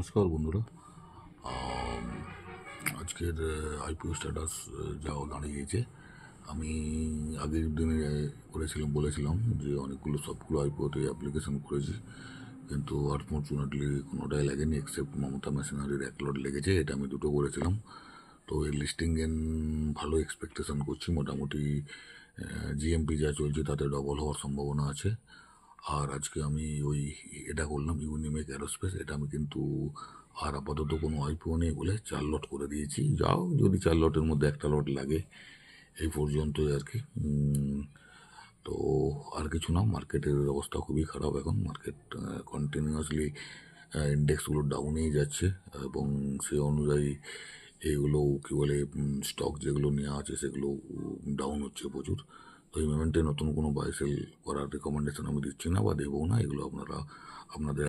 নমস্কার বন্ধুরা। আম, আজকের আইপিও স্ট্যাটাস যা দাঁড়িয়েছে, আমি আগের দিনে বলেছিলাম যে সবগুলো আইপিওতে অ্যাপ্লিকেশন করেছি, কিন্তু আনফর্চুনেটলি কোনোটাই লাগেনি এক্সেপ্ট মমতা মেশিনারির এক লট লেগেছে। এটা আমি দুটো করেছিলাম। তো এই লিস্টিং গেন ভালো এক্সপেকটেশন করছি। মোটামুটি জিএমপি যা চলছে তাতে ডবল হওয়ার সম্ভাবনা আছে। আর আজকে আমি এটা করলাম ইউনিমেক অ্যারোস্পেস। এটা আমি কিন্তু আর আপাতত কোনো আইপিও নেই বলে 4 লট করে দিয়েছি। যাও, যদি 4 লটের মধ্যে একটা লট লাগে, এই পর্যন্তই আর কি। তো আর কিছু না। মার্কেটের অবস্থা খুবই খারাপ এখন। মার্কেট কন্টিনিউয়াসলি ইন্ডেক্সগুলো ডাউনেই যাচ্ছে, এবং সেই অনুযায়ী এইগুলো কী বলে, স্টক যেগুলো নেওয়া আছে সেগুলো ডাউন হচ্ছে প্রচুর। তো এই মোমেন্টে নতুন কোনো বাই সেল করার রেকমেন্ডেশন আমি দিচ্ছি না বা দেবও না। এগুলো আপনারা আপনাদের